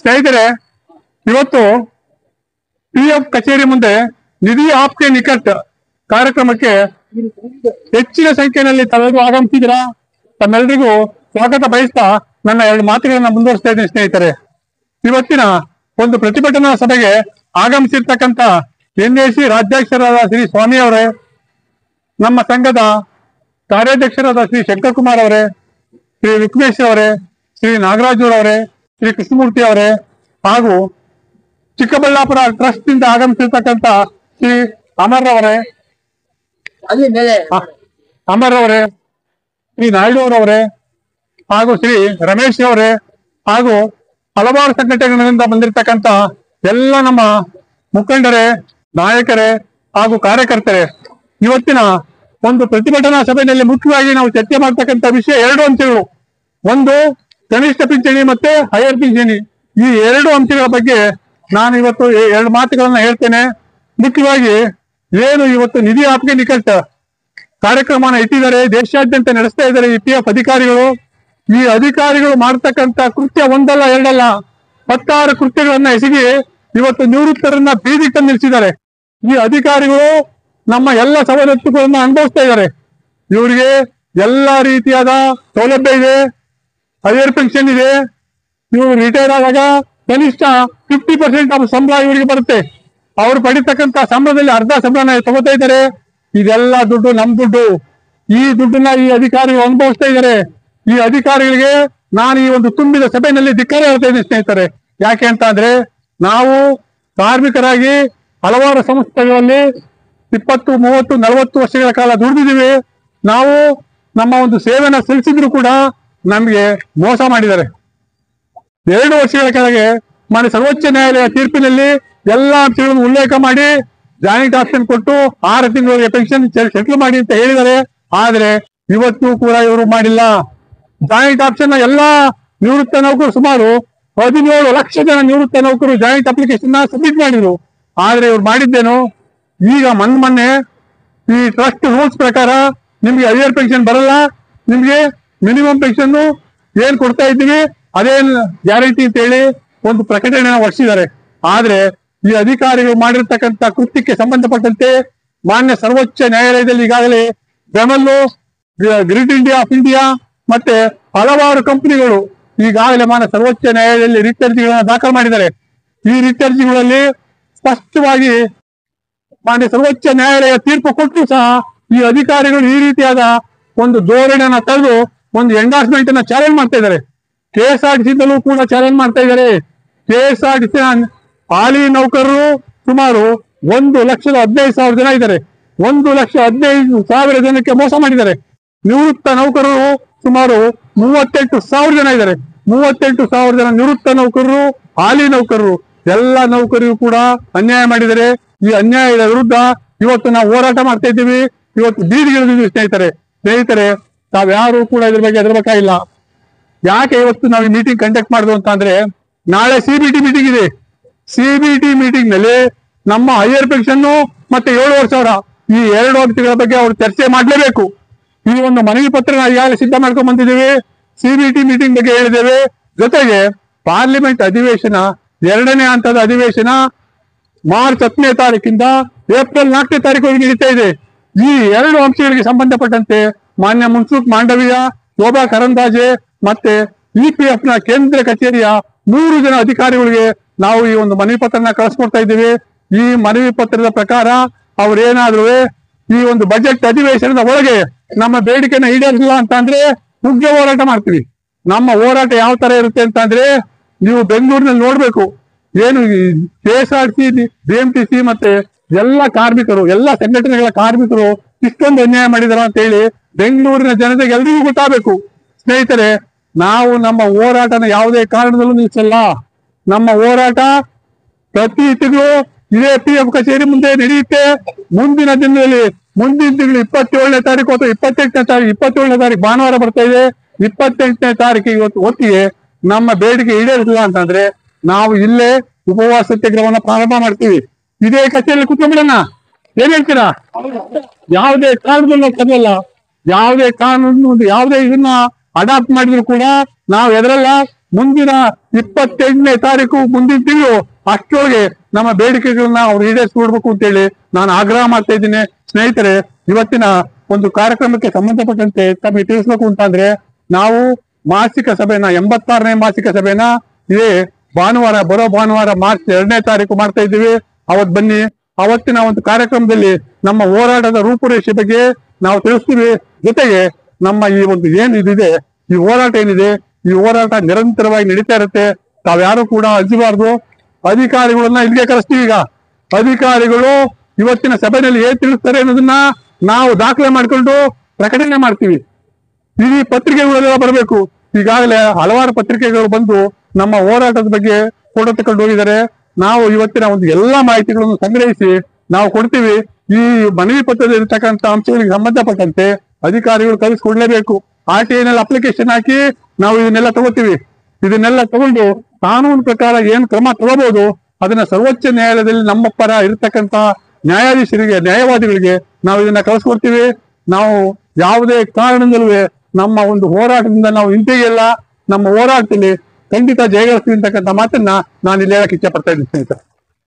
ಸ್ನೇಹಿತರೆ, ಇವತ್ತು PF ಕಚೇರಿ ಮುಂದೆ ನಿಧಿ ಆಪ್ಕೆ ನಿಕಟ್ ಕಾರ್ಯಕ್ರಮಕ್ಕೆ ಹೆಚ್ಚಿನ ಸಂಖ್ಯೆಯಲ್ಲಿ ತಾವೆಲ್ಲರೂ ಆಗಮಿಸಿದಿರಾ. ತಮ್ಮೆಲ್ಲರಿಗೂ ಸ್ವಾಗತ ಬಯಸ್ತಾ ನನ್ನ 2 ಮಾತುಗಳನ್ನ ಮುಂದುವರಿಸ್ತಾ ಇದ್ದೀನಿ. ಸ್ನೇಹಿತರೆ, ಇವತ್ತಿನ ಒಂದು ಪ್ರತಿಭಟನಾ ಸಭೆಗೆ ಆಗಮಿಸಿರ್ತಕ್ಕಂಥ NAC ರಾಜ್ಯಾಧ್ಯಕ್ಷರಾದ ಶ್ರೀ ಸ್ವಾಮಿ ಅವರೇ, ನಮ್ಮ ಸಂಘದ ಕಾರ್ಯಾಧ್ಯಕ್ಷರಾದ ಶ್ರೀ ಶಂಕರ್ ಕುಮಾರ್ ಅವರೇ, ಶ್ರೀ ವಿಕ್ಮೇಶ್ ಅವರೇ, ಶ್ರೀ ನಾಗರಾಜ್ ಅವರೇ, ಶ್ರೀ ಕೃಷ್ಣಮೂರ್ತಿ ಅವರೇ, ಹಾಗೂ ಚಿಕ್ಕಬಳ್ಳಾಪುರ ಟ್ರಸ್ಟ್ ನಿಂದ ಆಗಮಿಸಿರ್ತಕ್ಕಂಥ ಶ್ರೀ ಅಮರ್ ಅವರೇ, ಶ್ರೀ ನಾಯ್ಡು ಅವರವರೇ, ಹಾಗೂ ಶ್ರೀ ರಮೇಶ್ ಅವರೇ, ಹಾಗೂ ಹಲವಾರು ಸಂಘಟನೆಗಳಿಂದ ಬಂದಿರತಕ್ಕಂತ ಎಲ್ಲ ನಮ್ಮ ಮುಖಂಡರೇ, ನಾಯಕರೇ ಹಾಗೂ ಕಾರ್ಯಕರ್ತರೇ, ಇವತ್ತಿನ ಒಂದು ಪ್ರತಿಭಟನಾ ಸಭೆಯಲ್ಲಿ ಮುಖ್ಯವಾಗಿ ನಾವು ಚರ್ಚೆ ಮಾಡ್ತಕ್ಕಂಥ ವಿಷಯ 2 ಅಂಶಗಳು. ಒಂದು ಕನಿಷ್ಠ ಪಿಂಚಣಿ ಮತ್ತೆ ಹೈಯರ್ ಪಿಂಚಣಿ. ಈ 2 ಅಂಶಗಳ ಬಗ್ಗೆ ನಾನು ಇವತ್ತು 2 ಮಾತುಗಳನ್ನ ಹೇಳ್ತೇನೆ. ಮುಖ್ಯವಾಗಿ ಏನು ಇವತ್ತು ನಿಧಿ ಆಪ್ಗೆ ನಿಕಟ್ ಕಾರ್ಯಕ್ರಮನ ಇಟ್ಟಿದ್ದಾರೆ, ದೇಶಾದ್ಯಂತ ನಡೆಸ್ತಾ ಇದ್ದಾರೆ ಈ PF ಅಧಿಕಾರಿಗಳು. ಈ ಅಧಿಕಾರಿಗಳು ಮಾಡ್ತಕ್ಕಂಥ ಕೃತ್ಯ ಒಂದಲ್ಲ ಎರಡಲ್ಲ 16 ಕೃತ್ಯಗಳನ್ನ ಎಸಗಿ ಇವತ್ತು ನಿವೃತ್ತರನ್ನ ಬೀದಿಗೆ ತಂದು ನಿಲ್ಲಿಸಿದ್ದಾರೆ. ಈ ಅಧಿಕಾರಿಗಳು ನಮ್ಮ ಎಲ್ಲ ಸವಲತ್ತುಗಳನ್ನ ಅನುಭವಿಸ್ತಾ ಇದ್ದಾರೆ. ಇವರಿಗೆ ಎಲ್ಲಾ ರೀತಿಯಾದ ಸೌಲಭ್ಯ ಇದೆ, ಹೈಯರ್ ಪೆನ್ಷನ್ ಇದೆ. ಇವರು ರಿಟೈರ್ ಆದಾಗ ಕನಿಷ್ಠ 50% ಸಂಬಳ ಇವರಿಗೆ ಬರುತ್ತೆ. ಅವ್ರು ಪಡಿತಕ್ಕಂತ ಸಂಬಳದಲ್ಲಿ ಅರ್ಧ ಸಂಬಳನ ತಗೋತಾ ಇದ್ದಾರೆ. ಇದೆಲ್ಲ ದುಡ್ಡು ನಮ್ ದುಡ್ಡು. ಈ ದುಡ್ಡನ್ನ ಈ ಅಧಿಕಾರಿಗಳು ಅನುಭವಿಸ್ತಾ ಇದ್ದಾರೆ. ಈ ಅಧಿಕಾರಿಗಳಿಗೆ ನಾನು ಈ ಒಂದು ತುಂಬಿದ ಸಭೆಯಲ್ಲಿ ಧಿಕ್ಕಾರ ಹೇಳ್ತಾ ಇದ್ದೀನಿ ಸ್ನೇಹಿತರೆ. ಯಾಕೆ ಅಂತ ಅಂದ್ರೆ, ನಾವು ಕಾರ್ಮಿಕರಾಗಿ ಹಲವಾರು ಸಂಸ್ಥೆಗಳಲ್ಲಿ 20, 30, 40 ವರ್ಷಗಳ ಕಾಲ ದುಡಿದಿದ್ದೀವಿ. ನಾವು ನಮ್ಮ ಒಂದು ಸೇವೆನ ಸಲ್ಲಿಸಿದ್ರು ಕೂಡ ನಮ್ಗೆ ಮೋಸ ಮಾಡಿದ್ದಾರೆ. 2 ವರ್ಷಗಳ ಕೆಳಗೆ ಮಾನ್ಯ ಸರ್ವೋಚ್ಚ ನ್ಯಾಯಾಲಯ ತೀರ್ಪಿನಲ್ಲಿ ಎಲ್ಲಾ ಅಂಶಗಳನ್ನು ಉಲ್ಲೇಖ ಮಾಡಿ ಜಾಯಿಂಟ್ ಆಪ್ಷನ್ ಕೊಟ್ಟು 6 ತಿಂಗಳಿಗೆ ಪೆನ್ಷನ್ ಸೆಟ್ಲ್ ಮಾಡಿ ಅಂತ ಹೇಳಿದ್ದಾರೆ. ಆದ್ರೆ ಇವತ್ತು ಕೂಡ ಇವರು ಮಾಡಿಲ್ಲ. ಜಾಯಿಂಟ್ ಆಪ್ಷನ್ ಎಲ್ಲಾ ನಿವೃತ್ತ ನೌಕರು ಸುಮಾರು 17 ಲಕ್ಷ ಜನ ನಿವೃತ್ತ ನೌಕರು ಜಾಯಿಂಟ್ ಅಪ್ಲಿಕೇಶನ್ ಸಬ್ಮಿಟ್ ಮಾಡಿದ್ರು. ಆದ್ರೆ ಇವ್ರು ಮಾಡಿದ್ದೇನು, ಈಗ ಮೊನ್ನೆ ಈ ಟ್ರಸ್ಟ್ ರೂಲ್ಸ್ ಪ್ರಕಾರ ನಿಮ್ಗೆ ಹೈಯರ್ ಪೆನ್ಷನ್ ಬರಲ್ಲ, ನಿಮ್ಗೆ ಮಿನಿಮಮ್ ಪೆನ್ಷನ್ ಏನ್ ಕೊಡ್ತಾ ಇದ್ದೀವಿ ಅದೇನ್ ಗ್ಯಾರಂಟಿ ಅಂತ ಹೇಳಿ ಒಂದು ಪ್ರಕಟಣೆಯನ್ನು ಹೊರಡಿಸಿದ್ದಾರೆ. ಆದ್ರೆ ಈ ಅಧಿಕಾರಿಗಳು ಮಾಡಿರ್ತಕ್ಕಂಥ ಕೃತ್ಯಕ್ಕೆ ಸಂಬಂಧಪಟ್ಟಂತೆ ಮಾನ್ಯ ಸರ್ವೋಚ್ಚ ನ್ಯಾಯಾಲಯದಲ್ಲಿ ಈಗಾಗಲೇ ಬೆಮಲ್ಲು, ಗ್ರಿಡ್ ಇಂಡಿಯಾ ಆಫ್ ಇಂಡಿಯಾ ಮತ್ತೆ ಹಲವಾರು ಕಂಪನಿಗಳು ಈಗಾಗಲೇ ಮಾನ್ಯ ಸರ್ವೋಚ್ಚ ನ್ಯಾಯಾಲಯದಲ್ಲಿ ರಿಟ್ ಅರ್ಜಿಗಳನ್ನ ದಾಖಲು ಮಾಡಿದ್ದಾರೆ. ಈ ರಿಟ್ ಅರ್ಜಿಗಳಲ್ಲಿ ಸ್ಪಷ್ಟವಾಗಿ ಮಾನ್ಯ ಸರ್ವೋಚ್ಚ ನ್ಯಾಯಾಲಯ ತೀರ್ಪು ಕೊಟ್ಟರು ಸಹ ಈ ಅಧಿಕಾರಿಗಳು ಈ ರೀತಿಯಾದ ಒಂದು ಧೋರಣೆಯನ್ನ ತಂದು ಒಂದು ಎಂಡಾರ್ಸ್ಮೆಂಟ್ ಅನ್ನ ಚಾಲೆಂಜ್ ಮಾಡ್ತಾ ಇದ್ದಾರೆ. KSRTC ಕೂಡ ಚಾಲೆಂಜ್ ಮಾಡ್ತಾ ಇದ್ದಾರೆ. KSRTC ಹಾಲಿ ನೌಕರರು ಸುಮಾರು 1,15,000 ಜನ ಇದ್ದಾರೆ. 1,15,000 ಜನಕ್ಕೆ ಮೋಸ ಮಾಡಿದ್ದಾರೆ. ನಿವೃತ್ತ ನೌಕರರು ಸುಮಾರು 38,000 ಜನ ಇದ್ದಾರೆ. 38,000 ಜನ ನಿವೃತ್ತ ನೌಕರರು, ಹಾಲಿ ನೌಕರರು, ಎಲ್ಲ ನೌಕರಿಗೂ ಕೂಡ ಅನ್ಯಾಯ ಮಾಡಿದ್ದಾರೆ. ಈ ಅನ್ಯಾಯದ ವಿರುದ್ಧ ಇವತ್ತು ನಾವು ಹೋರಾಟ ಮಾಡ್ತಾ ಇದ್ದೀವಿ. ಇವತ್ತು ಬೀದಿಗಿಳಿದಿದ್ದೀವಿ ಸ್ನೇಹಿತರೆ. ತಾವ್ಯಾರು ಕೂಡ ಇದ್ರ ಬಗ್ಗೆ ಹೆದರಬೇಕಾಗಿಲ್ಲ. ಯಾಕೆ ಇವತ್ತು ನಾವು ಈ ಮೀಟಿಂಗ್ ಕಂಡಕ್ಟ್ ಮಾಡುದು ಅಂತ ಅಂದ್ರೆ, ನಾಳೆ CBT ಮೀಟಿಂಗ್ ಇದೆ. CBT ಮೀಟಿಂಗ್ ನಲ್ಲಿ ನಮ್ಮ ಹೈಯರ್ ಪೆನ್ಷನ್ ಮತ್ತೆ 7,000 ಈ 2 ಅಂಶಗಳ ಬಗ್ಗೆ ಅವರು ಚರ್ಚೆ ಮಾಡಲೇಬೇಕು. ಈ ಒಂದು ಮನವಿ ಪತ್ರ ನಾವು ಈಗಾಗಲೇ ಸಿದ್ಧ ಮಾಡ್ಕೊಂಡ್ ಬಂದಿದ್ದೀವಿ. CBT ಮೀಟಿಂಗ್ ಬಗ್ಗೆ ಹೇಳಿದ್ದೇವೆ. ಜೊತೆಗೆ ಪಾರ್ಲಿಮೆಂಟ್ ಅಧಿವೇಶನ 2ನೇ ಹಂತದ ಅಧಿವೇಶನ ಮಾರ್ಚ್ 10ನೇ ತಾರೀಕಿಂದ ಏಪ್ರಿಲ್ 4ನೇ ತಾರೀಕು ನಡೀತಾ ಇದೆ. ಈ 2 ಅಂಶಗಳಿಗೆ ಸಂಬಂಧಪಟ್ಟಂತೆ ಮಾನ್ಯ ಮುನ್ಸೂಕ್ ಮಾಂಡವೀಯ, ಶೋಭಾ ಕರಂದಾಜೆ ಮತ್ತೆ EPF ನ ಕೇಂದ್ರ ಕಚೇರಿಯ 3 ಜನ ಅಧಿಕಾರಿಗಳಿಗೆ ನಾವು ಈ ಒಂದು ಮನವಿ ಪತ್ರನ ಕಳಿಸ್ಕೊಡ್ತಾ ಇದ್ದೀವಿ. ಈ ಮನವಿ ಪತ್ರದ ಪ್ರಕಾರ ಅವ್ರೇನಾದ್ರೂ ಈ ಒಂದು ಬಜೆಟ್ ಅಧಿವೇಶನದ ಒಳಗೆ ನಮ್ಮ ಬೇಡಿಕೆನ ಈಡೇರಿಸಿಲ್ಲ ಅಂತ ಅಂದ್ರೆ ಉಗ್ರ ಹೋರಾಟ ಮಾಡ್ತೀವಿ. ನಮ್ಮ ಹೋರಾಟ ಯಾವ ತರ ಇರುತ್ತೆ ಅಂತ ಅಂದ್ರೆ, ನೀವು ಬೆಂಗಳೂರಿನಲ್ಲಿ ನೋಡ್ಬೇಕು. ಏನು KSRTC, BMTC ಮತ್ತೆ ಎಲ್ಲ ಕಾರ್ಮಿಕರು, ಎಲ್ಲ ಸಂಘಟನೆಗಳ ಕಾರ್ಮಿಕರು ಇಷ್ಟೊಂದು ಅನ್ಯಾಯ ಮಾಡಿದಾರ ಅಂತ ಹೇಳಿ ಬೆಂಗಳೂರಿನ ಜನತೆಗೆ ಎಲ್ರಿಗೂ ಗೊತ್ತಾಗಬೇಕು. ಸ್ನೇಹಿತರೆ, ನಾವು ನಮ್ಮ ಹೋರಾಟನ ಯಾವುದೇ ಕಾರಣದಲ್ಲೂ ನಿಲ್ಲಿಸಲ್ಲ. ನಮ್ಮ ಹೋರಾಟ ಪ್ರತಿ ತಿಂಗಳು ಇದೇ PF ಕಚೇರಿ ಮುಂದೆ ನಡೆಯುತ್ತೆ. ಮುಂದಿನ ತಿಂಗಳು 27ನೇ ತಾರೀಕು ಅಥವಾ 28ನೇ ತಾರೀಕು ಭಾನುವಾರ ಬರ್ತಾ ಇದೆ. 28ನೇ ತಾರೀಕಿಗೆ ಇವತ್ತು ಹೊತ್ತಿಗೆ ನಮ್ಮ ಬೇಡಿಕೆ ಈಡೇರಿಸಿಲ್ಲ ಅಂತಂದ್ರೆ ನಾವು ಇಲ್ಲೇ ಉಪವಾಸ ಸತ್ಯಾಗ್ರಹವನ್ನ ಪ್ರಾರಂಭ ಮಾಡ್ತೀವಿ. ಇದೇ ಕಚೇರಿಯಲ್ಲಿ ಕುತ್ಕೊಂಡ್ಬಿಡೋಣ. ಏನ್ ಹೇಳ್ತೀರಾ? ಯಾವುದೇ ಕಾರಣದಲ್ಲೂ ಕದಲ್ಲ. ಯಾವುದೇ ಕಾನೂನು, ಯಾವುದೇ ಇದನ್ನ ಅಡಾಪ್ಟ್ ಮಾಡಿದ್ರು ಕೂಡ ನಾವು ಎದರಲ್ಲ. ಮುಂದಿನ 28ನೇ ತಾರೀಕು ಮುಂದಿನ ತಿಂಗಳು ಅಷ್ಟರೊಳಗೆ ನಮ್ಮ ಬೇಡಿಕೆಗಳನ್ನ ಅವ್ರು ಈಡೇರಿಸ್ಬಿಡ್ಬೇಕು ಅಂತೇಳಿ ನಾನು ಆಗ್ರಹ ಮಾಡ್ತಾ ಇದ್ದೀನಿ. ಸ್ನೇಹಿತರೆ, ಇವತ್ತಿನ ಒಂದು ಕಾರ್ಯಕ್ರಮಕ್ಕೆ ಸಂಬಂಧಪಟ್ಟಂತೆ ತಮಗೆ ತಿಳಿಸ್ಬೇಕು ಅಂತಂದ್ರೆ, ನಾವು ಮಾಸಿಕ ಸಭೆನ 86ನೇ ಮಾಸಿಕ ಸಭೆನ ಇದೇ ಭಾನುವಾರ, ಬರೋ ಭಾನುವಾರ ಮಾರ್ಚ್ 2ನೇ ತಾರೀಕು ಮಾಡ್ತಾ ಇದ್ದೀವಿ. ಅವತ್ ಬನ್ನಿ. ಅವತ್ತಿನ ಒಂದು ಕಾರ್ಯಕ್ರಮದಲ್ಲಿ ನಮ್ಮ ಹೋರಾಟದ ರೂಪುರೇಷೆ ಬಗ್ಗೆ ನಾವು ತಿಳಿಸ್ತೀವಿ. ಜೊತೆಗೆ ನಮ್ಮ ಈ ಒಂದು ಏನ್ ಇದಿದೆ, ಈ ಹೋರಾಟ ಏನಿದೆ, ಈ ಹೋರಾಟ ನಿರಂತರವಾಗಿ ನಡೀತಾ ಇರುತ್ತೆ. ತಾವ್ಯಾರು ಕೂಡ ಅಂಜಬಾರ್ದು. ಅಧಿಕಾರಿಗಳನ್ನ ಇಲ್ಲಿಗೆ ಕರೆಸ್ತೀವಿ. ಈಗ ಅಧಿಕಾರಿಗಳು ಇವತ್ತಿನ ಸಭೆಯಲ್ಲಿ ಏನ್ ತಿಳಿಸ್ತಾರೆ ಅನ್ನೋದನ್ನ ನಾವು ದಾಖಲೆ ಮಾಡ್ಕೊಂಡು ಪ್ರಕಟಣೆ ಮಾಡ್ತೀವಿ. ಈ ಪತ್ರಿಕೆಗಳೆಲ್ಲ ಬರಬೇಕು. ಈಗಾಗಲೇ ಹಲವಾರು ಪತ್ರಿಕೆಗಳು ಬಂದು ನಮ್ಮ ಹೋರಾಟದ ಬಗ್ಗೆ ಫೋಟೋ ತಕೊಂಡು ಹೋಗಿದ್ದಾರೆ. ನಾವು ಇವತ್ತಿನ ಒಂದು ಎಲ್ಲಾ ಮಾಹಿತಿಗಳನ್ನು ಸಂಗ್ರಹಿಸಿ ನಾವು ಕೊಡ್ತೀವಿ. ಈ ಮನವಿ ಪತ್ರದಲ್ಲಿ ಇರತಕ್ಕಂತ ಅಂಶಗಳಿಗೆ ಸಂಬಂಧಪಟ್ಟಂತೆ ಅಧಿಕಾರಿಗಳು ಕಲಿಸ್ಕೊಡ್ಲೇಬೇಕು. RTI ಅಪ್ಲಿಕೇಶನ್ ಹಾಕಿ ನಾವು ಇದನ್ನೆಲ್ಲ ತಗೋತೀವಿ. ಇದನ್ನೆಲ್ಲ ತಗೊಂಡು ಕಾನೂನು ಪ್ರಕಾರ ಏನ್ ಕ್ರಮ ತಗೋಬಹುದು ಅದನ್ನ ಸರ್ವೋಚ್ಚ ನ್ಯಾಯಾಲಯದಲ್ಲಿ ನಮ್ಮ ಪರ ಇರತಕ್ಕಂತ ನ್ಯಾಯಾಧೀಶರಿಗೆ, ನ್ಯಾಯವಾದಿಗಳಿಗೆ ನಾವು ಇದನ್ನ ಕಳಿಸ್ಕೊಡ್ತೀವಿ. ನಾವು ಯಾವುದೇ ಕಾರಣದಲ್ಲೂ ನಮ್ಮ ಒಂದು ಹೋರಾಟದಿಂದ ನಾವು ಹಿಂತೆಗೆಲ್ಲ. ನಮ್ಮ ಹೋರಾಟದಲ್ಲಿ ಖಂಡಿತ ಜಯಗಳಿಸ್ತೀವಿ ಅಂತಕ್ಕಂಥ ಮಾತನ್ನ ನಾನು ಇಲ್ಲಿ ಹೇಳಕ್ ಇಚ್ಛೆ ಪಡ್ತಾ ಇದ್ದೀನಿ ಸ್ನೇಹಿತರೆ.